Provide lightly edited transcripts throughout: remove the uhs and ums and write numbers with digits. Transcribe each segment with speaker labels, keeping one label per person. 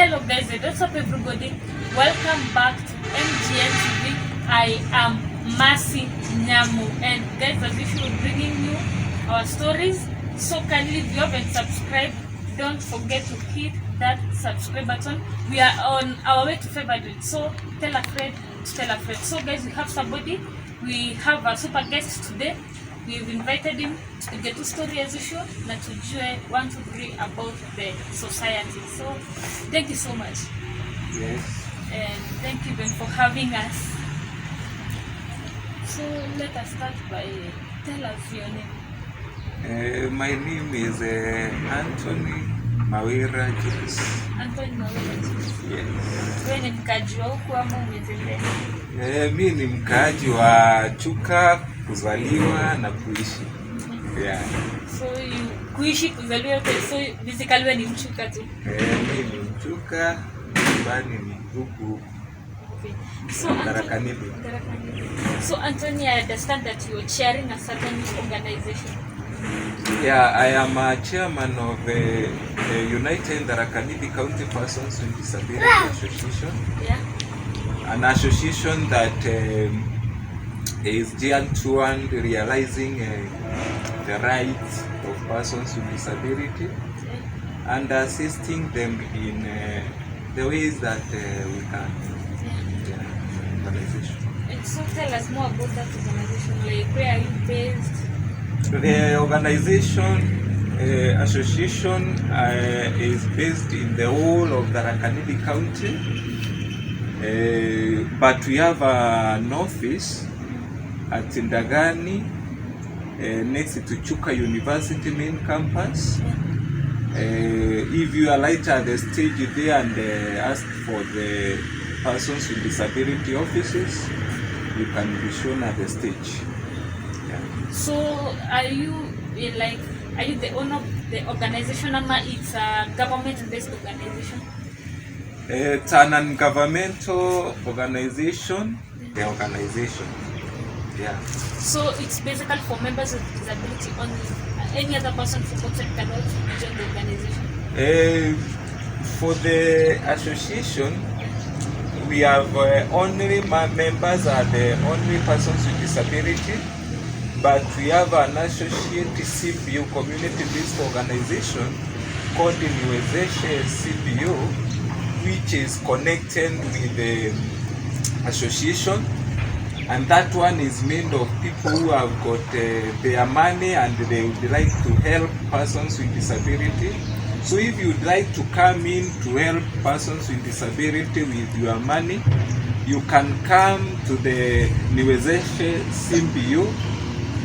Speaker 1: Hello guys, what's up everybody? Welcome back to MGN TV. I am Mercy Nyamu, and guys, as usual, bringing you our stories. So kindly, if you haven't subscribed, don't forget to hit that subscribe button. We are on our way to February, so tell a friend to tell a friend. So guys, we have somebody. We have a super guest today. We've invited him to get to story as usual, na tujue 1, 2, 3 about the society. So thank you so much.
Speaker 2: Yes.
Speaker 1: And thank you Ben for having us. So let us start by tell us your name.
Speaker 2: My name is Anthony Mawira Jules.
Speaker 1: Anthony Mawira Jules.
Speaker 2: Yes.
Speaker 1: Wewe ni mkaji wa huku ama umetembea?
Speaker 2: Mimi ni mkaaji wa Chuka, kuzaliwa na kuishi. Yeah.
Speaker 1: So kuishi kuzaliwa, so basically wewe ni Mchuka tu.
Speaker 2: Mimi ni Mchuka, nyumbani ni huku.
Speaker 1: Okay. So
Speaker 2: Tarakanidi.
Speaker 1: So Anthony, I understand that you are chairing a certain organization.
Speaker 2: Yeah, I am a chairman of the United Tarakanidi County Persons with Disability Association.
Speaker 1: Yeah.
Speaker 2: An association that is geared toward realizing the rights of persons with disability and assisting them in the ways that we can. Organization.
Speaker 1: So tell us more about that organization. Like, where are you based?
Speaker 2: The organization association is based in the whole of Tarakanidi County, but we have an office at Ndagani next to Chuka University main campus. If you alight at the stage there and ask for the persons with disability offices, you can be shown at the stage. Yeah.
Speaker 1: So are you the owner of the organization, or it's a government-based organization?
Speaker 2: It's an non-governmental organization. The organization. Yeah.
Speaker 1: So it's basically for members with disability only. Any other person supported cannot join the organization?
Speaker 2: For the association, we have only members are the only persons with disability, but we have an associate CBO community-based organization called the Niwezeshe CBO, which is connected with the association. And that one is made of people who have got their money and they would like to help persons with disability. So if you would like to come in to help persons with disability with your money, you can come to the Niwezeshe CBO,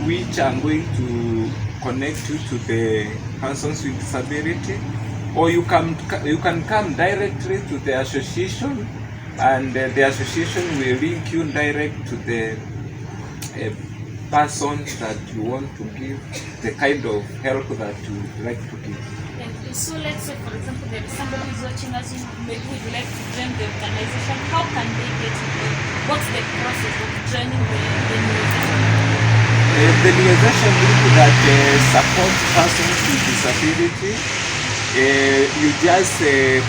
Speaker 2: which I'm going to connect you to the persons with disability, or you can come directly to the association, and the association will link you direct to the persons that you want to give the kind of help that you would like to give.
Speaker 1: So let's say, for example, there is somebody who's watching us who maybe would like to join the organization. How can they get involved? What's the process of joining the organization?
Speaker 2: The organization group that supports persons with disability, you just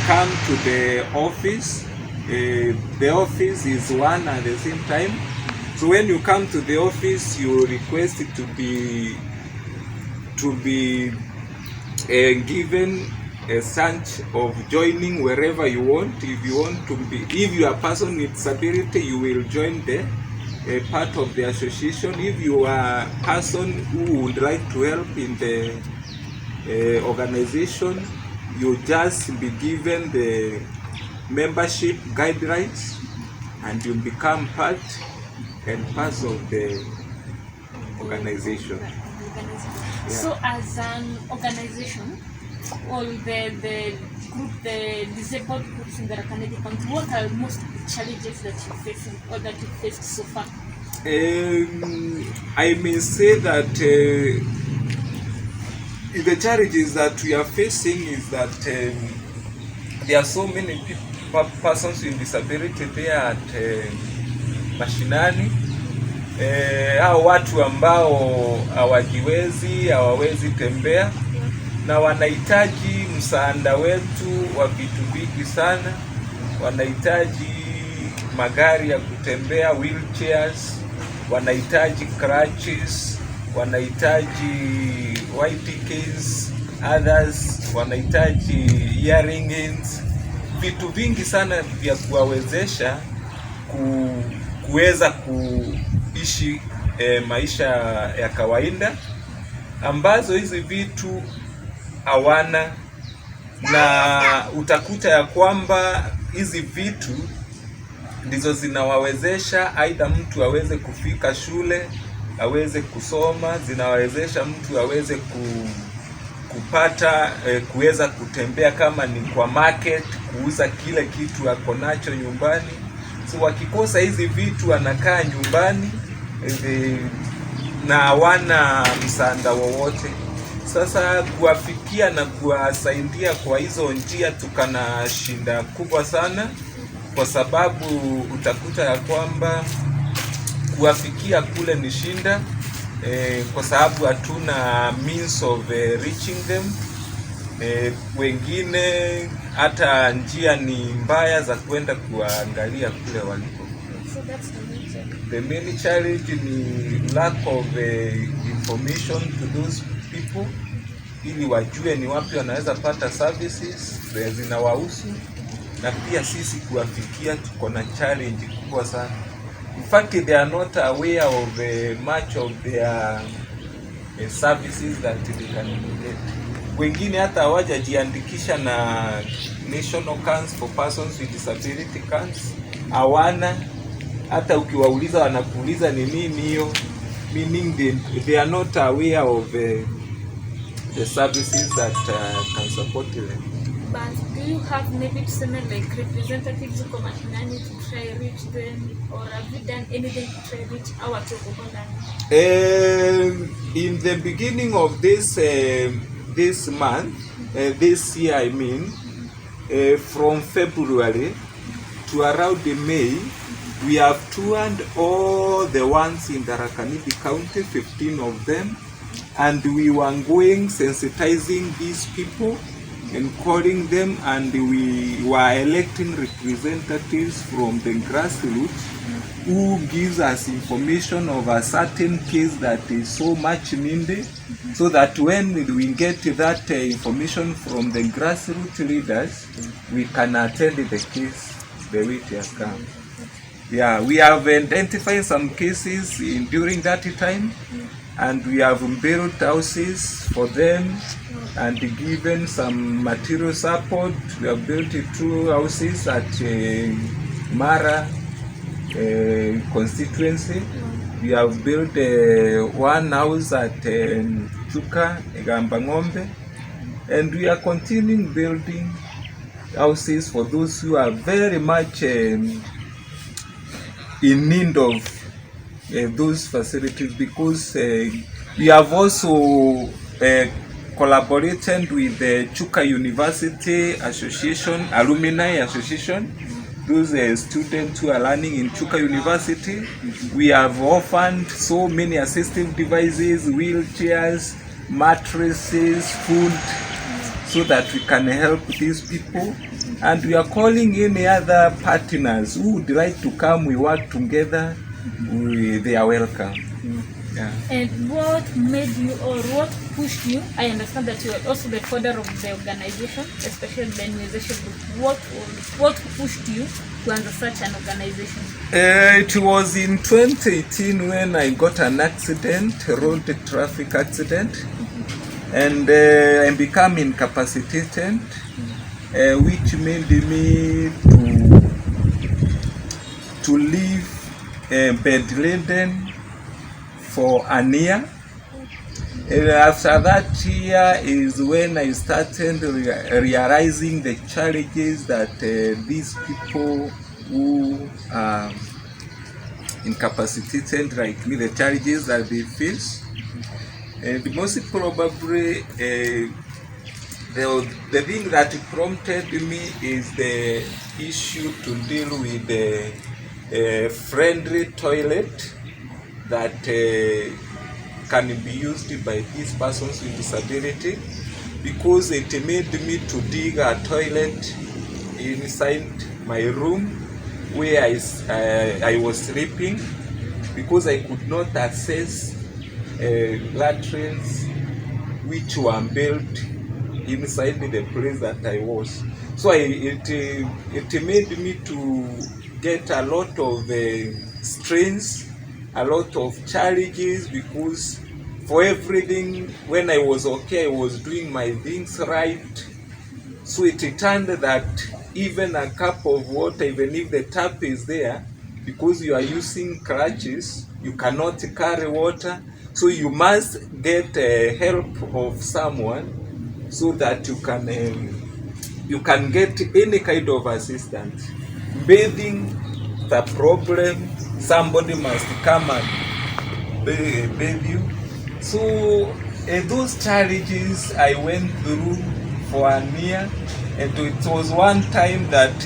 Speaker 2: come to the office. The office is one at the same time. So when you come to the office, you request to be given a chance of joining wherever you want. If you want to be, if you are a person with disability, you will join the part of the association. If you are a person who would like to help in the organization, you just be given the membership guidelines and you become part and parcel of the organization.
Speaker 1: Yeah. So as an organization, all the group, the disabled groups in the Tarakanidi County, what are most of the challenges that you're facing or that you've faced so far?
Speaker 2: I may say that the challenges that we are facing is that there are so many persons with disability there at mashinani. Hao watu ambao hawawezi tembea na wanahitaji msaada wetu wa vitu vingi sana. Wanahitaji magari ya kutembea, wheelchairs, wanahitaji crutches, wanahitaji white keys, others wanahitaji earrings, vitu vingi sana vya kuwawezesha kuweza kuishi maisha ya kawaida, ambazo hizi vitu hawana, na utakuta ya kwamba hizi vitu ndizo zinawawezesha aidha mtu aweze kufika shule, aweze kusoma, zinawawezesha mtu aweze kupata kuweza kutembea, kama ni kwa market, kuuza kile kitu ako nacho nyumbani. So wakikosa hizi vitu wanakaa nyumbani na hawana msaada wowote. Sasa kuwafikia na kuwasaidia kwa hizo njia tukana shinda kubwa sana, kwa sababu utakuta ya kwamba kuwafikia kule ni shinda, kwa sababu hatuna means of reaching them. Wengine hata njia ni mbaya za kwenda kuangalia kule waliko.
Speaker 1: So that's
Speaker 2: the main challenge ni lack of information to those people, ili wajue ni wapi wanaweza pata services zinawahusu, na pia sisi kuwafikia tuko na challenge kubwa sana. In fact, they are not aware of much of their services that they can get. Wengine hata hawajajiandikisha na National Council for Persons with Disability Council, hawana. Hata ukiwauliza wanakuuliza ni nini hiyo, meaning they are not aware of the services that can support them.
Speaker 1: But do you have maybe like representatives who come to try reach them, or have you done anything to try reach our people?
Speaker 2: In the beginning of this month, this year, I mean, from February to around May, we have toured all the ones in the Tharaka-Nithi County, 15 of them, and we were going sensitizing these people and calling them, and we were electing representatives from the grassroots who gives us information of a certain case that is so much needed, so that when we get that information from the grassroots leaders, we can attend the case the way it has come. Yeah, we have identified some cases during that time, and we have built houses for them and given some material support. We have built 2 houses at Mara constituency. We have built 1 house at Chuka, Gambangombe, and we are continuing building houses for those who are very much in need of those facilities, because we have also collaborated with the Chuka University Association, Alumni Association, those students who are learning in Chuka University. We have orphaned so many assistive devices, wheelchairs, mattresses, food, so that we can help these people. And we are calling any other partners who would like to come. We work together. They are welcome. Yeah. And
Speaker 1: what made you, or what pushed you? I understand that you are also the founder of the organization, especially the organization group. What pushed you to under such an organization?
Speaker 2: It was in 2018 when I got an accident, a road traffic accident, and I became incapacitated, which made me to live bedridden for an year. After that year is when I started realizing the challenges that these people who are incapacitated like me, the challenges that they face. And most probably the thing that prompted me is the issue to deal with the friendly toilet that can be used by these persons with disability. because it made me to dig a toilet inside my room where I was sleeping, because I could not access latrines which were built inside the place that I was. So it made me to get a lot of strains, a lot of challenges, because for everything, when I was okay, I was doing my things right. So it turned that even a cup of water, even if the tap is there, because you are using crutches, you cannot carry water. So you must get help of someone so that you can get any kind of assistance. Bathing, the problem, somebody must come and bathe you. So those challenges I went through for a year, and it was one time that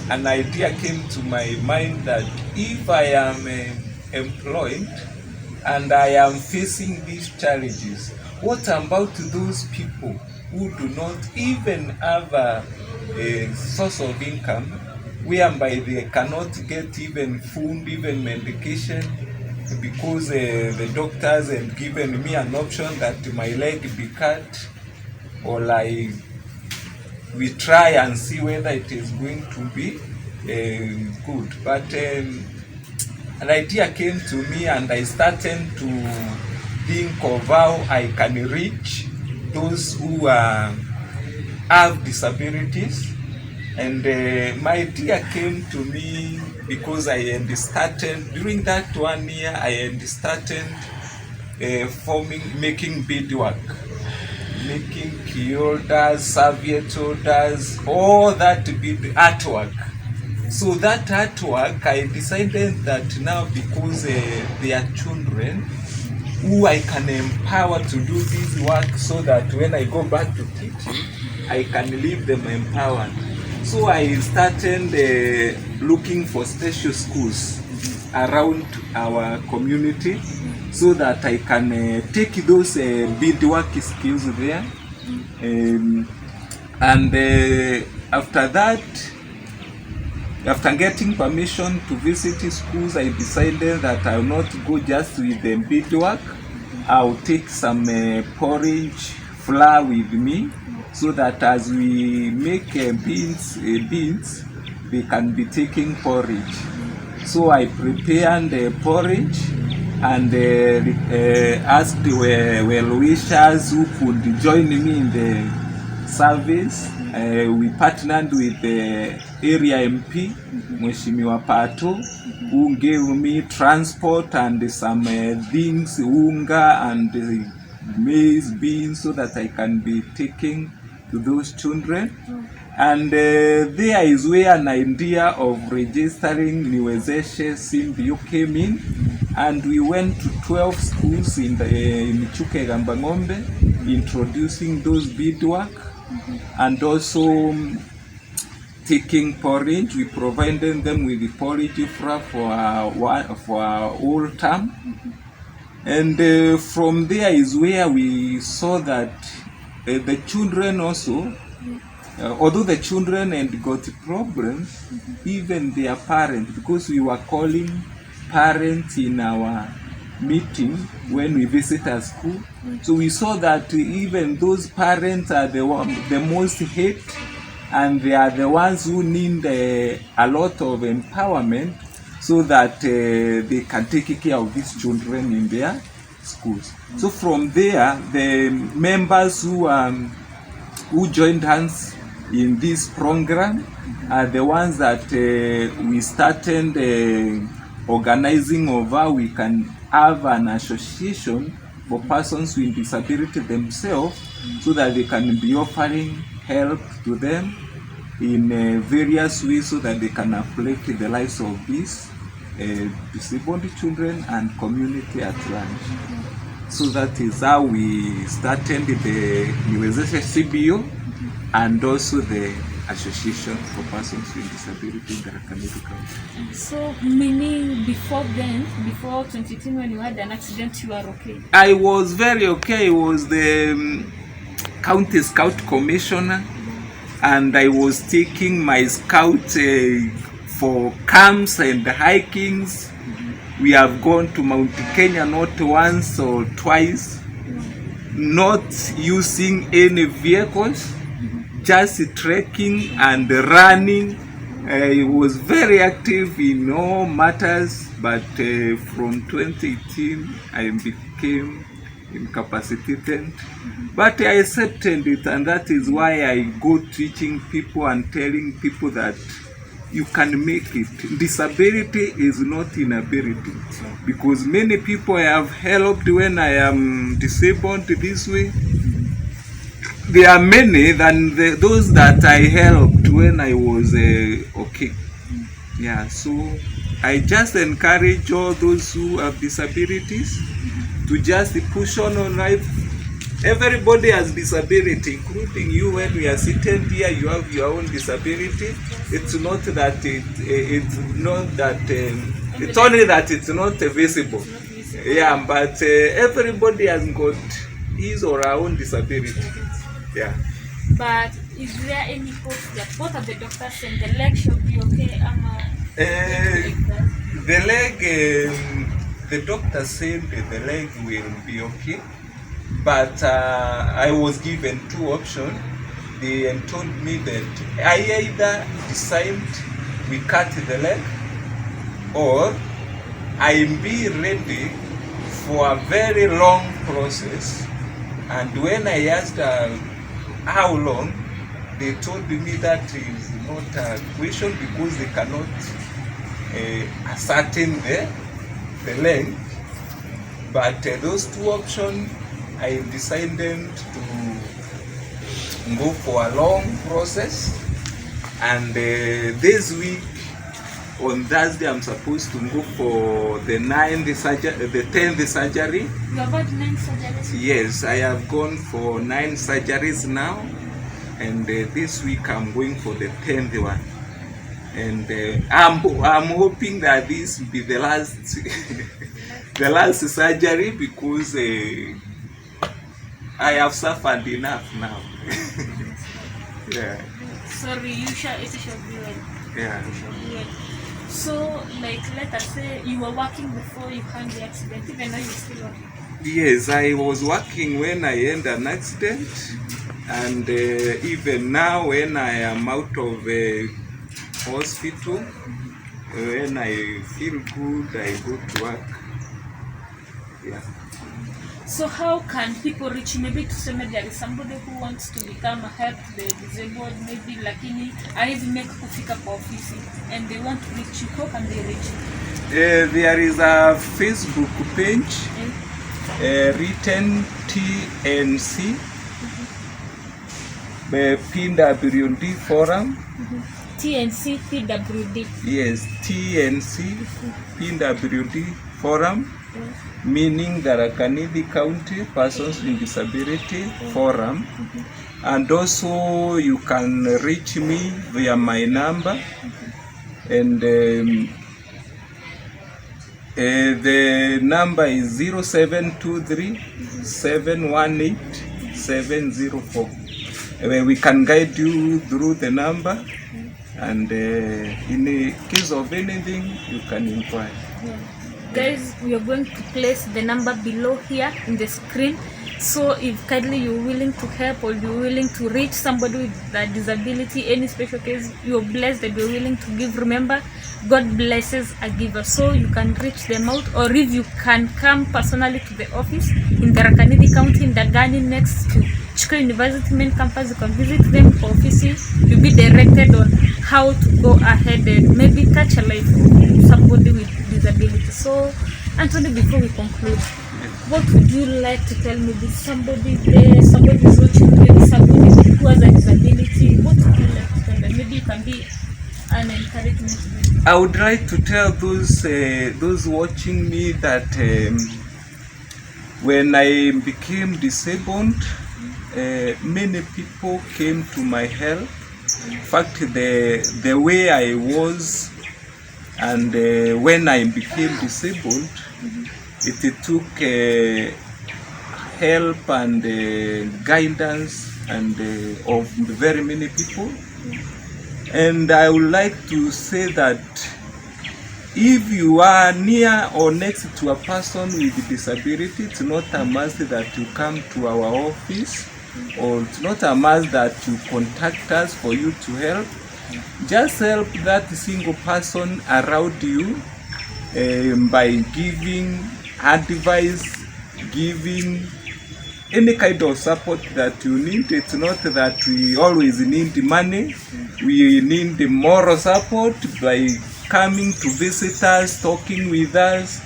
Speaker 2: an idea came to my mind that if I am employed and I am facing these challenges, what about those people who do not even have a source of income, whereby they cannot get even food, even medication, because the doctors have given me an option that my leg be cut, or we try and see whether it is going to be good. But an idea came to me, and I started to think of how I can reach those who have disabilities. And my idea came to me because I had started, during that 1 year, I had started making beadwork, making key holders, serviette holders, all that bead artwork. So that artwork, I decided that now, because they are children who I can empower to do this work, so that when I go back to teaching, I can leave them empowered. So I started looking for special schools around our community, so that I can take those beadwork skills there. And after that, after getting permission to visit schools, I decided that I will not go just with the beadwork. I'll take some porridge flour with me, so that as we make beans, they can be taking porridge. So I prepared the porridge and asked well-wishers who could join me in the service. We partnered with the area MP, Mheshimiwa Pato, who gave me transport and some things, unga and maize, beans, so that I can be taking to those children. And there is where an idea of registering Niwezeshe Simbiyo came in, and we went to 12 schools in Chuke Gambangombe, introducing those beadwork, and also taking porridge. We provided them with the porridge flour for a whole term. And from there is where we saw that the children also, although the children had got problems, even their parents, because we were calling parents in our meeting when we visit a school. So we saw that even those parents are the most hate, and they are the ones who need a lot of empowerment, so that they can take care of these children in their schools. So from there, the members who joined us in this program are the ones that we started organizing of how we can have an association for persons with disability themselves, so that they can be offering help to them in various ways, so that they can uplift the lives of these disabled children and community at large. So that is how we started the Niwezeshe CBO and also the Association for Persons with Disability in Kakamega County.
Speaker 1: So meaning before 2010, when you had an accident, you were okay?
Speaker 2: I was very okay. It was the county scout commissioner, and I was taking my scout for camps and hikings. We have gone to Mount Kenya not once or twice, not using any vehicles, just trekking and running. I was very active in all matters, but from 2018 I became incapacitated. But I accepted it, and that is why I go teaching people and telling people that you can make it. Disability is not inability, because many people I have helped when I am disabled this way, there are many than those that I helped when I was okay. Yeah, so I just encourage all those who have disabilities to just push on life. Everybody has disability, including you. When we are sitting here, you have your own disability. It's not that it's only that it's not visible. Yeah, but everybody has got his or her own disability. Yeah.
Speaker 1: But is there any hope that both of the doctors saying the leg should be okay?
Speaker 2: The leg, the doctor said the leg will be okay, but I was given two options. They told me that I either decide we cut the leg, or I be ready for a very long process. And when I asked how long, they told me that is not a question, because they cannot ascertain the length. But those two options, I decided to go for a long process. And this week on Thursday, I'm supposed to go for the 10th surgery.
Speaker 1: You have had 9 surgeries?
Speaker 2: Yes, I have gone for 9 surgeries now, and this week I'm going for the 10th one. And I'm hoping that this will be the last the last surgery, because I have suffered enough now. Yeah.
Speaker 1: Sorry, it should be well.
Speaker 2: Yeah.
Speaker 1: It should be well. So, like, let us say you were working before you had the accident, even though you're still working.
Speaker 2: Yes, I was working when I had an accident, and even now when I am out of hospital, when I feel good, I go to work. Yeah.
Speaker 1: So how can people reach you? Maybe to say maybe there is somebody who wants to become a help to the disabled, maybe lakini haizi make kufika kwa ofisi, and they want to reach you. How can they reach you?
Speaker 2: There is a Facebook page, written TNC, PWD Forum.
Speaker 1: TNC PWD.
Speaker 2: Yes, TNC PWD Forum, meaning Tharaka-Nithi County Persons with Disability Forum. And also you can reach me via my number, and the number is 0723 718 704. We can guide you through the number, and in the case of anything, you can inquire.
Speaker 1: Yeah. Guys, we are going to place the number below here in the screen. So if kindly you're willing to help, or you're willing to reach somebody with a disability, any special case, you're blessed that you're willing to give. Remember, God blesses a giver. So you can reach them out, or if you can come personally to the office in Tharaka-Nithi County in Dagani next to Chuka University main campus, you can visit them for office. You'll be directed on how to go ahead and maybe touch a life of somebody with disability. So Anthony, before we conclude, what would you like to tell me? Did somebody there, somebody is watching, maybe somebody who has a disability, what would you like to tell them? Maybe you can be an encouragement to them.
Speaker 2: I would like to tell those watching me that when I became disabled, many people came to my help. In fact, the way I was, and when I became disabled, it took help and guidance and of very many people. And I would like to say that if you are near or next to a person with disability, it's not a must that you come to our office, or it's not a must that you contact us for you to help. Just help that single person around you by giving advice, giving any kind of support that you need. It's not that we always need money. We need the moral support by coming to visit us, talking with us.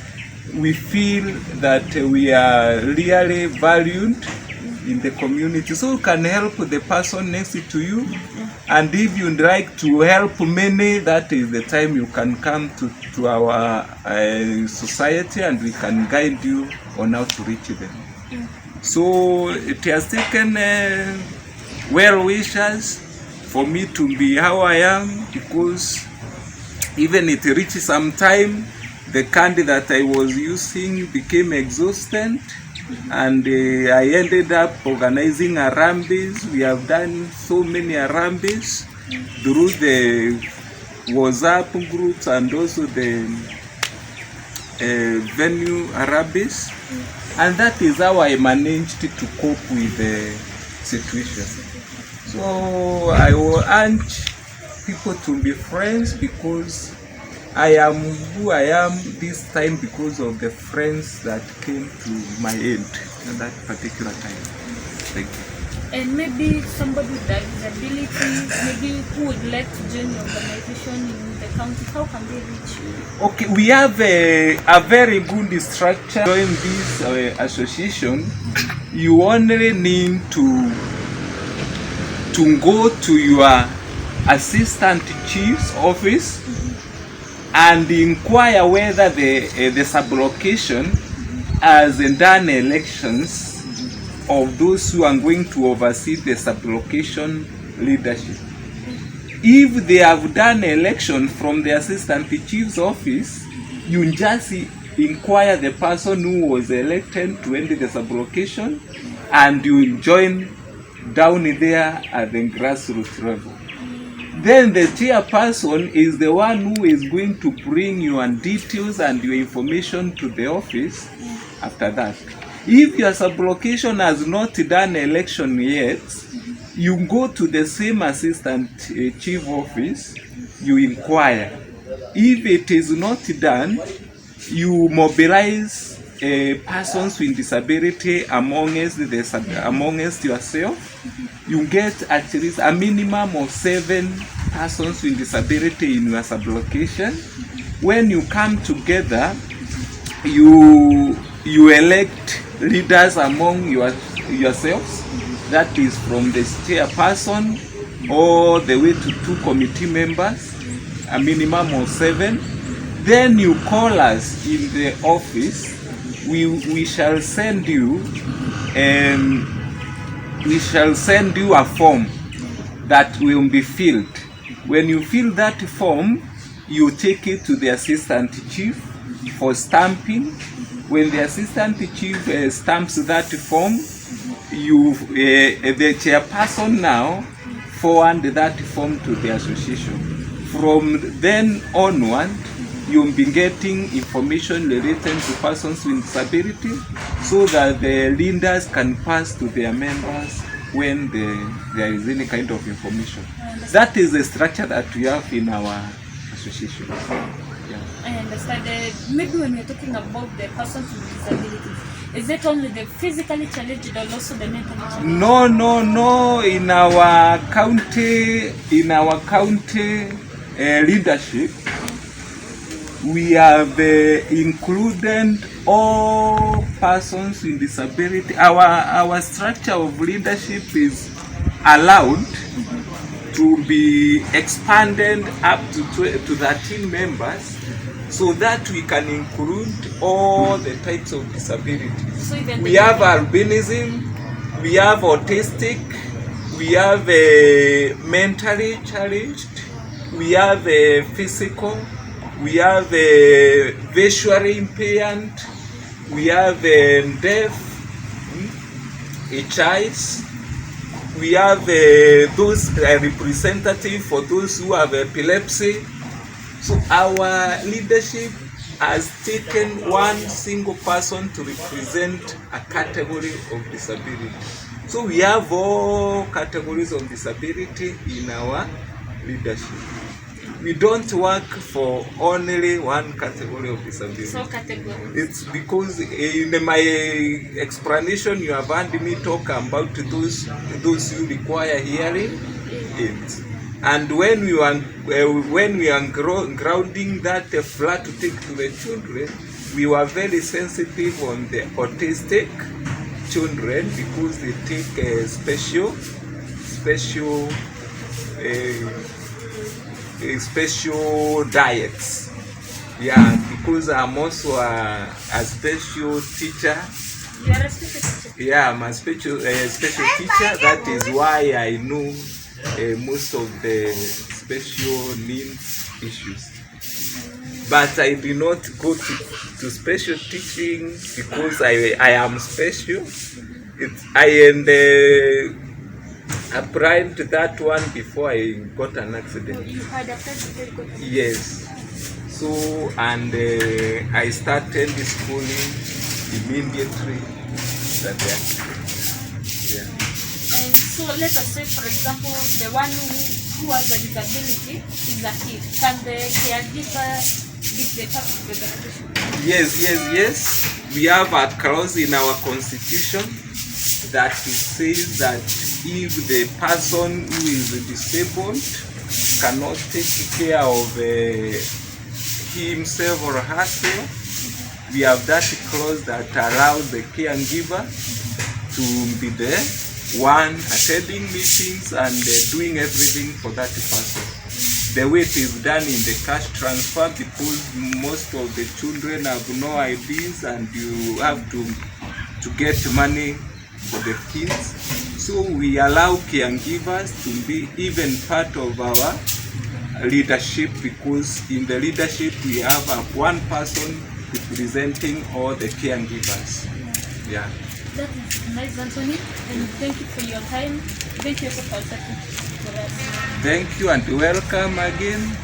Speaker 2: We feel that we are really valued in the community, so you can help the person next to you. And if you'd like to help many, that is the time you can come to our society, and we can guide you on how to reach them. So it has taken well wishers for me to be how I am, because even it reached some time the candy that I was using became exhausted, and I ended up organizing arambis. We have done so many arambis through the WhatsApp groups and also the venue arambis, and that is how I managed to cope with the situation. So I will urge people to be friends, because I am who I am this time because of the friends that came to my aid at that particular time. Thank you.
Speaker 1: And maybe somebody with a disability, maybe who would like to join your organization in the county, how can they reach you?
Speaker 2: Okay, we have a very good structure. Join this association. You only need to go to your assistant chief's office and inquire whether the sub-location has done elections of those who are going to oversee the sub-location leadership. If they have done election from the assistant chief's office, you just inquire the person who was elected to enter the sub-location, and you join down there at the grassroots level. Then the chairperson is the one who is going to bring your details and your information to the office after that. If your sub-location has not done election yet, you go to the same assistant chief office, you inquire. If it is not done, you mobilize persons with disability amongst yourself. You get at least a minimum of 7 persons with disability in your sub-location. When you come together, you elect leaders among yourselves. That is from the chairperson all the way to 2 committee members, a minimum of 7. Then you call us in the office. We shall send you a form that will be filled. When you fill that form, you take it to the assistant chief for stamping. When the assistant chief stamps that form, the chairperson now forward that form to the association. From then onward, you'll be getting information related to persons with disability, so that the leaders can pass to their members when there is any kind of information. That is the structure that we have in our association. Yeah.
Speaker 1: I understand. Maybe when you're talking about the persons with disabilities, is it only the physically challenged or also the mentally challenged?
Speaker 2: No. In our county leadership, we have included all persons with disability. Our structure of leadership is allowed to be expanded up to 13 members, so that we can include all the types of disabilities. So we have albinism, we have autistic, we have mentally challenged, we have physical, we have visually impaired, we have deaf, HIs. We have those representative for those who have epilepsy. So our leadership has taken one single person to represent a category of disability. So we have all categories of disability in our leadership. We don't work for only one category of disability.
Speaker 1: So categories.
Speaker 2: It's because in my explanation you have heard me talk about those who require hearing aids. And when we are grounding that flat to take to the children, we were very sensitive on the autistic children because they take special diets. Yeah, because I'm also a special teacher.
Speaker 1: You are a special teacher?
Speaker 2: Yeah, I'm a special teacher. That is why I know most of the special needs issues. But I do not go to special teaching because I am special. I applied to that one before I got an accident.
Speaker 1: You had applied before you got an accident?
Speaker 2: Yes. So, and I started the schooling immediately that the accident. Yeah.
Speaker 1: And so let us say, for example, the one who has a disability is a kid. Can the caregiver be the part of the beneficiary?
Speaker 2: Yes. We have a clause in our constitution that says that if the person who is disabled cannot take care of himself or herself, we have that clause that allows the caregiver to be the one attending meetings and doing everything for that person. The way it is done in the cash transfer, because most of the children have no IDs and you have to get money for the kids. So we allow caregivers to be even part of our leadership, because in the leadership we have one person representing all the caregivers. Yeah.
Speaker 1: That is nice, Anthony, and thank you for your time. Thank you for talking for us.
Speaker 2: Thank you and welcome again.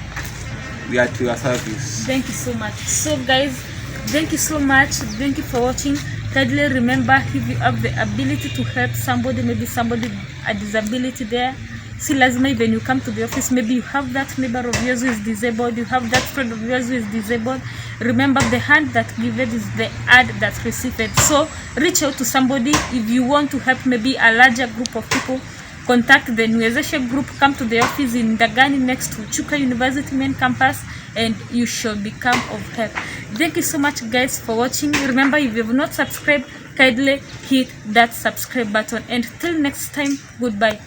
Speaker 2: We are at your service.
Speaker 1: Thank you so much. So guys, thank you so much. Thank you for watching. Kindly remember, if you have the ability to help somebody, maybe somebody a disability there, see, lazima when you come to the office, maybe you have that neighbor of yours who is disabled, you have that friend of yours who is disabled. Remember, the hand that giveth is the hand that receiveth. So reach out to somebody if you want to help maybe a larger group of people. Contact the Niwezeshe group. Come to the office in Ndagani next to Chuka University main campus, and you shall become of help. Thank you so much guys for watching. Remember, if you have not subscribed, kindly hit that subscribe button, and till next time, goodbye.